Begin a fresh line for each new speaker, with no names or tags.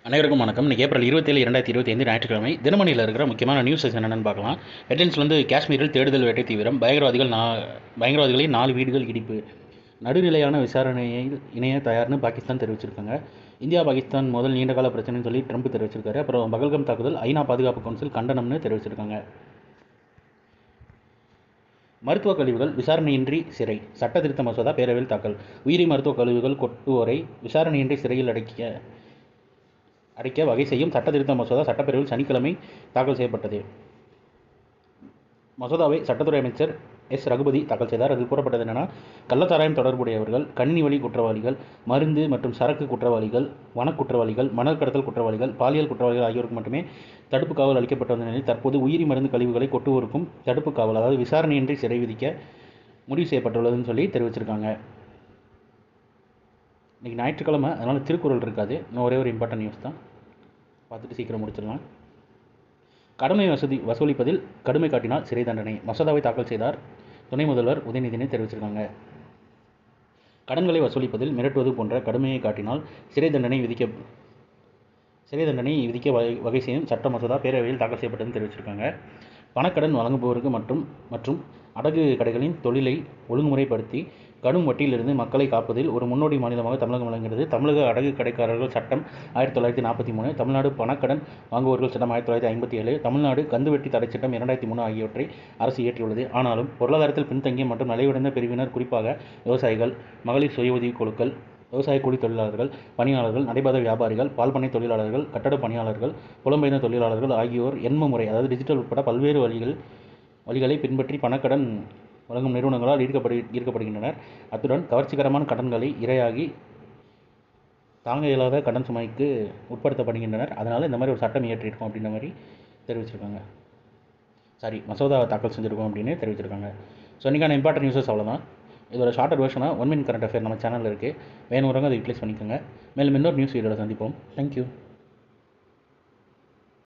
அனைவருக்கும் வணக்கம். இன்றைக்கி ஏப்ரல் 27, 2025 ஞாயிற்றுக்கிழமை. தினமணியில் இருக்கிற முக்கியமான நியூஸ் என்னென்னு பார்க்கலாம். ஹெட்லைன்ஸ் காஷ்மீரில் தேடுதல் வேட்டை தீவிரம், பயங்கரவாதிகளின் 4 வீடுகள் இடிப்பு, நடுநிலையான விசாரணையில் இணைய தயார்னு பாகிஸ்தான் தெரிவிச்சிருக்காங்க. இந்தியா பாகிஸ்தான் முதல் நீண்டகால பிரச்சனைன்னு சொல்லி ட்ரம்ப் தெரிவிச்சிருக்காரு. அப்புறம் பகல்கம் தாக்குதல் ஐநா பாதுகாப்பு கவுன்சில் கண்டனம்னு தெரிவிச்சிருக்காங்க. மருத்துவக் கழிவுகள் விசாரணையின்றி சிறை, சட்ட திருத்த மசோதா பேரவையில் தாக்கல். உயிரி மருத்துவக் கழிவுகள் கொட்டுவோரை விசாரணையின்றி சிறையில் அடைக்க வகை செய்யும் சட்ட திருத்த மசோதா சட்டப்பேரவையில் சனிக்கிழமை தாக்கல் செய்யப்பட்டது. மசோதாவை சட்டத்துறை அமைச்சர் ரகுபதி தாக்கல் செய்தார். அதில் கூறப்பட்டது என்னன்னா, கள்ளச்சாராயம் தொடர்புடையவர்கள், கணினி வழி குற்றவாளிகள், மருந்து மற்றும் சரக்கு குற்றவாளிகள், வனக்குற்றவாளிகள், மணல் கடத்தல் குற்றவாளிகள், பாலியல் குற்றவாளிகள் ஆகியோருக்கு மட்டுமே தடுப்பு காவல் அளிக்கப்பட்டு வந்த நிலையில் தற்போது உயிரி மருந்து கழிவுகளை கொட்டுவோருக்கும் தடுப்பு காவல், அதாவது விசாரணையின்றி சிறை விதிக்க முடிவு செய்யப்பட்டுள்ளதுன்னு சொல்லி தெரிவிச்சிருக்காங்க. இன்றைக்கி ஞாயிற்றுக்கிழமை, அதனால் திருக்குறள் இருக்காது. இன்னும் ஒரே ஒரு இம்பார்ட்டன்ட் நியூஸ் தான், பார்த்துட்டு சீக்கிரம் முடிச்சிடலாம். கடமை வசூலிப்பதில் கடுமை காட்டினால் சிறை தண்டனை, மசோதாவை தாக்கல் செய்தார் துணை முதல்வர் உதயநிதினு தெரிவிச்சிருக்காங்க. கடன்களை வசூலிப்பதில் மிரட்டுவது போன்ற கடுமையை காட்டினால் சிறை தண்டனை விதிக்க வகை செய்யும் சட்ட மசோதா பேரவையில் தாக்கல் செய்யப்பட்டதுன்னு தெரிவிச்சிருக்காங்க. பணக்கடன் வழங்குபவருக்கு மற்றும் அடகு கடைகளின் தொழிலை ஒழுங்குமுறைப்படுத்தி கடும் வட்டியிலிருந்து மக்களை காப்பதில் ஒரு முன்னோடி மாநிலமாக தமிழகம் விளங்குகிறது. தமிழக அடகு கடைக்காரர்கள் சட்டம் 1943, தமிழ்நாடு பணக்கடன் வாங்குவோர்கள் சட்டம் 1957, தமிழ்நாடு கந்துவட்டி தடை சட்டம் 2003 ஆகியவற்றை அரசு இயற்றியுள்ளது. ஆனாலும் பொருளாதாரத்தில் பின்தங்கிய மற்றும் நலிவடைந்த பிரிவினர், குறிப்பாக விவசாயிகள், மகளிர் சுய உதவிக் குழுக்கள், விவசாய கூலி தொழிலாளர்கள், பணியாளர்கள், நடைபாதை வியாபாரிகள், பால்பண்ணை தொழிலாளர்கள், கட்டட பணியாளர்கள், புலம்பெயர்ந்த தொழிலாளர்கள் ஆகியோர் எண்ம முறை, அதாவது டிஜிட்டல் உட்பட பல்வேறு வழிகளை பின்பற்றி பணக்கடன் வழங்கும் நிறுவனங்களால் ஈர்க்கப்படுகின்றனர். அத்துடன் கவர்ச்சிகரமான கடன்களை இரையாகி தாங்க இயலாத கடன் சுமைக்கு உட்படுத்தப்படுகின்றனர். அதனால் இந்த மாதிரி ஒரு சட்டம் இயற்றியிருக்கோம் அப்படின்ற மாதிரி தெரிவிச்சிருக்காங்க. மசோதாவை தாக்கல் செஞ்சுருக்கோம் அப்படின்னு தெரிவிச்சிருக்காங்க. ஸோ இன்றைக்கான இம்பார்ட்டன்ட் நியூஸஸ் அவ்வளோதான். இதோட ஷார்ட்டர் வெர்ஷனாக 1 மினிட் கரண்ட் அஃபேர் நம்ம சேனலில் இருக்குது. வேணுங்கிறவங்க அதை யூட்டிலைஸ் பண்ணிக்கோங்க. மேலும் இன்னொரு நியூஸ் வீடியோவில் சந்திப்போம். தேங்க்யூ.